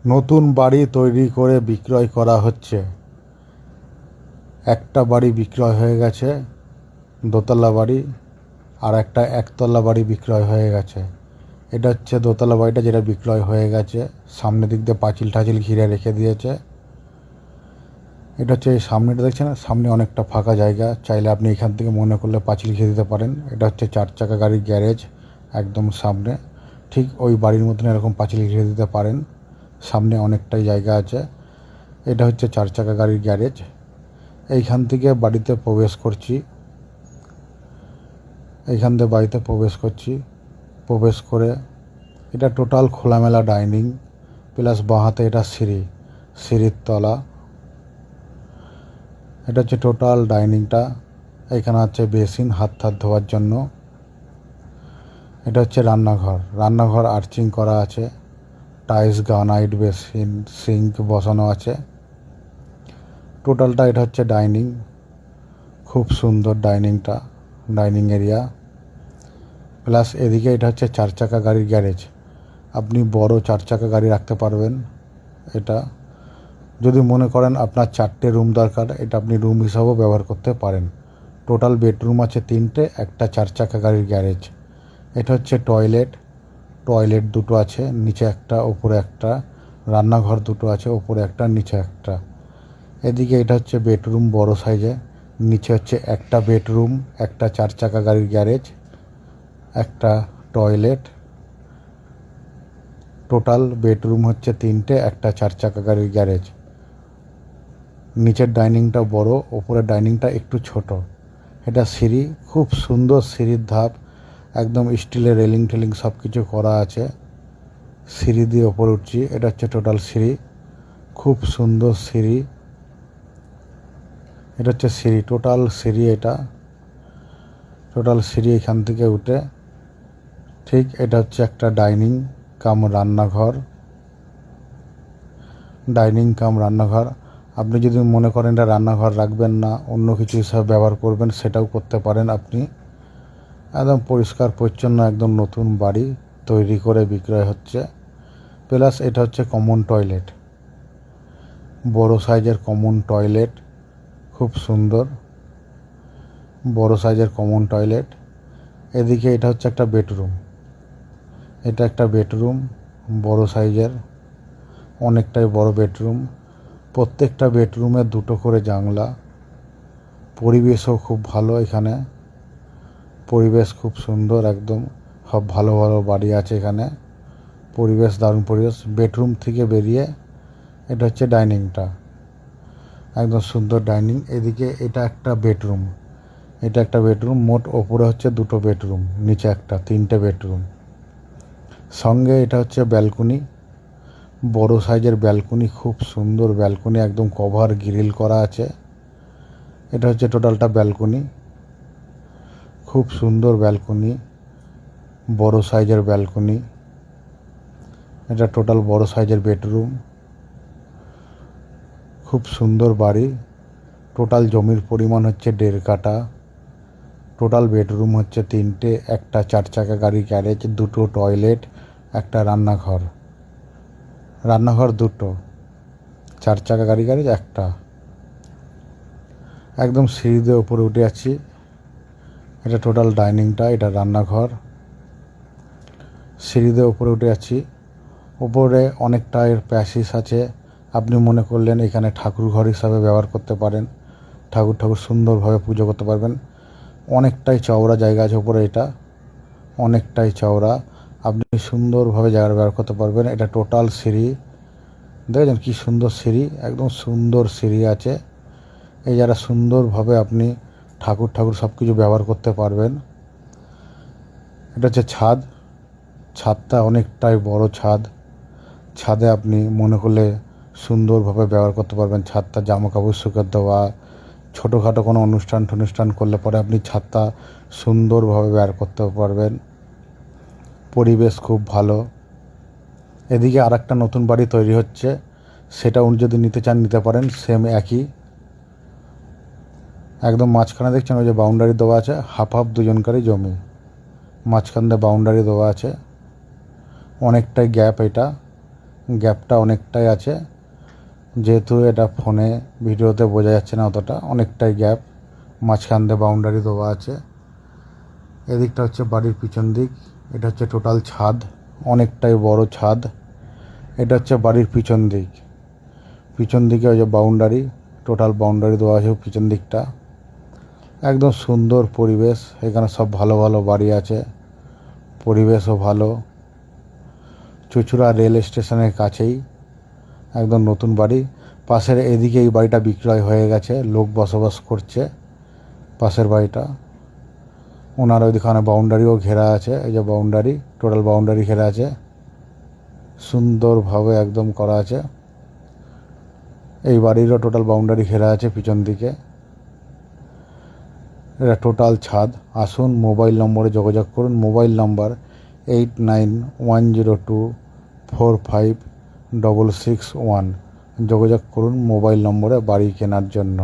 নতুন বাড়ি তৈরি করে বিক্রয় করা হচ্ছে। একটা বাড়ি বিক্রয় হয়ে গেছে, দোতলা বাড়ি, আর একটা একতলা বাড়ি বিক্রয় হয়ে গেছে। এটা হচ্ছে দোতলা বাড়িটা, যেটা বিক্রয় হয়ে গেছে। সামনের দিক দিয়ে পাঁচিল টাচিল ঘিরে রেখে দিয়েছে। এটা হচ্ছে এই সামনেটা দেখছেন, সামনে অনেকটা ফাঁকা জায়গা, চাইলে আপনি এখান থেকে মনে করলে পাঁচিল ঘিরে দিতে পারেন। এটা হচ্ছে 4 চাকা গাড়ির গ্যারেজ, একদম সামনে। ঠিক ওই বাড়ির মতন এরকম পাঁচিল ঘিরে দিতে পারেন, সামনে অনেকটাই জায়গা আছে। এটা হচ্ছে 4 চাকা গাড়ির গ্যারেজ। এইখান থেকে বাড়িতে প্রবেশ করছি, এইখান থেকে বাড়িতে প্রবেশ করছি। প্রবেশ করে এটা টোটাল খোলামেলা ডাইনিং, প্লাস বাঁহাতে এটা সিঁড়ির তলা। এটা হচ্ছে টোটাল ডাইনিংটা। এখানে আছে বেসিন, হাত ধোয়ার জন্য। এটা হচ্ছে রান্নাঘর আর্চিং করা আছে, টাইলস, গ্রানাইট, বেসিন, সিঙ্ক বসানো আছে। টোটালটা এটা হচ্ছে ডাইনিং, খুব সুন্দর ডাইনিংটা, ডাইনিং এরিয়া। প্লাস এদিকে এটা হচ্ছে 4 চাকা গাড়ির গ্যারেজ। আপনি বড় 4 চাকা গাড়ি রাখতে পারবেন। এটা যদি মনে করেন আপনার 4টে রুম দরকার, এটা আপনি রুম হিসাবেও ব্যবহার করতে পারেন। টোটাল বেডরুম আছে 3টে, একটা 4 চাকা গাড়ির গ্যারেজ। এটা হচ্ছে টয়লেট 2টো আছে, নিচে একটা ওপরে একটা। রান্নাঘর 2টো আছে, ওপরে একটা নিচে একটা। এদিকে এটা হচ্ছে বেডরুম বড় সাইজে, নিচে হচ্ছে একটা বেডরুম, একটা 4 চাকা গাড়ির গ্যারেজ, একটা টয়লেট। টোটাল বেডরুম হচ্ছে 3টে, একটা 4 চাকা গাড়ির গ্যারেজ। নিচের ডাইনিংটা বড়, ওপরের ডাইনিংটা একটু ছোট। এটা সিঁড়ি, খুব সুন্দর সিঁড়ির ধাপ, একদম স্টিলের রেলিং টেলিং সব কিছু করা আছে। সিঁড়ি দিয়ে ওপরে উঠছি। এটা হচ্ছে টোটাল সিঁড়ি, খুব সুন্দর সিঁড়ি। এটা হচ্ছে সিঁড়ি, টোটাল সিঁড়ি। এটা টোটাল সিঁড়ি। এখান থেকে উঠে ঠিক এটা হচ্ছে একটা ডাইনিং কাম রান্নাঘর। আপনি যদি মনে করেন এটা রান্নাঘর রাখবেন না, অন্য কিছু হিসাবে ব্যবহার করবেন, সেটাও করতে পারেন আপনি। একদম পরিষ্কার পরিচ্ছন্ন, একদম নতুন বাড়ি তৈরি করে বিক্রয় হচ্ছে। প্লাস এটা হচ্ছে কমন টয়লেট, বড় সাইজের কমন টয়লেট, খুব সুন্দর বড় সাইজের কমন টয়লেট। এদিকে এটা হচ্ছে একটা বেডরুম, এটা একটা বেডরুম বড় সাইজের, অনেকটাই বড় বেডরুম। প্রত্যেকটা বেডরুমে 2টো করে জানলা। পরিবেশও খুব ভালো এখানে, পরিবেশ খুব সুন্দর, একদম সব ভালো ভালো বাড়ি আছে এখানে। পরিবেশ দারুণ পরিবেশ। বেডরুম থেকে বেরিয়ে এটা হচ্ছে ডাইনিংটা, একদম সুন্দর ডাইনিং। এদিকে এটা একটা বেডরুম, মোট ওপরে হচ্ছে 2টো বেডরুম, নিচে একটা, 3টে বেডরুম। সঙ্গে এটা হচ্ছে ব্যালকনি, বড় সাইজের ব্যালকনি, খুব সুন্দর ব্যালকনি, একদম কভার গ্রিল করা আছে। এটা হচ্ছে টোটালটা ব্যালকনি, খুব সুন্দর ব্যালকনি, বড় সাইজের ব্যালকনি। এটা টোটাল বড় সাইজের বেডরুম, খুব সুন্দর বাড়ি। টোটাল জমির পরিমাণ হচ্ছে 1.5 কাঠা। টোটাল বেডরুম হচ্ছে 3টে, একটা 4 চাকা গাড়ি গ্যারেজ, 2টো টয়লেট, একটা রান্নাঘর 2টো, 4 চাকা গাড়ি গ্যারেজ একটা। একদম সিঁড়ি দিয়ে উপরে উঠে আছি। এটা টোটাল ডাইনিংটা, এটা রান্নাঘর। সিঁড়ি দিয়ে উপরে উঠে আছি। উপরে অনেকটা এর প্যাসেজ আছে, আপনি মনে করলেন এখানে ঠাকুর ঘর হিসাবে ব্যবহার করতে পারেন, ঠাকুর সুন্দরভাবে পুজো করতে পারবেন। অনেকটাই চওড়া জায়গা আছে উপরে, এটা অনেকটাই চওড়া, আপনি সুন্দরভাবে জায়গা ব্যবহার করতে পারবেন। এটা টোটাল সিঁড়ি, দেখেছেন কি সুন্দর সিঁড়ি, একদম সুন্দর সিঁড়ি আছে। এই যারা সুন্দরভাবে আপনি ঠাকুর সব কিছু ব্যবহার করতে পারবেন। এটা হচ্ছে ছাদটা অনেকটাই বড় ছাদে আপনি মনে করলে সুন্দরভাবে ব্যবহার করতে পারবেন। ছাদটা জামা কাপড় শুকাতে দেওয়া, ছোটোখাটো কোনো অনুষ্ঠান করলে পরে আপনি ছাদটা সুন্দরভাবে ব্যবহার করতে পারবেন। পরিবেশ খুব ভালো। এদিকে আর একটা নতুন বাড়ি তৈরি হচ্ছে, সেটা উনি যদি নিতে চান নিতে পারেন, সেম একই। একদম মাঝখানে দেখছেন ওই যে বাউন্ডারি দেওয়া আছে, হাফ দুজনকারই জমি, মাঝখান দিয়ে বাউন্ডারি দেওয়া আছে, অনেকটাই গ্যাপ। এটা গ্যাপটা অনেকটাই আছে, যেহেতু এটা ফোনে ভিডিওতে বোঝা যাচ্ছে না অতটা, অনেকটাই গ্যাপ। মাঝখান দিয়ে বাউন্ডারি দেওয়া আছে। এদিকটা হচ্ছে বাড়ির পিছন দিক। এটা হচ্ছে টোটাল ছাদ, অনেকটাই বড় ছাদ। এটা হচ্ছে বাড়ির পিছন দিক। পিছন দিকে ওই যে বাউন্ডারি, টোটাল বাউন্ডারি দেওয়া আছে পিছন দিকটা। একদম সুন্দর পরিবেশ, এখানে সব ভালো ভালো বাড়ি আছে, পরিবেশও ভালো। চুঁচুড়া রেল স্টেশনের কাছেই একদম নতুন বাড়ি। পাশের এদিকে এই বাড়িটা বিক্রয় হয়ে গেছে, লোক বসবাস করছে পাশের বাড়িটা। ওনার ওইখানে বাউন্ডারিও ঘেরা আছে, এই যে বাউন্ডারি, টোটাল বাউন্ডারি ঘেরা আছে, সুন্দরভাবে একদম করা আছে। এই বাড়িরও টোটাল বাউন্ডারি ঘেরা আছে পিছন দিকে। এটা টোটাল ছাদ। আসুন, মোবাইল নম্বরে যোগাযোগ করুন। Mobile number 8910245661। যোগাযোগ করুন মোবাইল নম্বরে বাড়ি কেনার জন্য।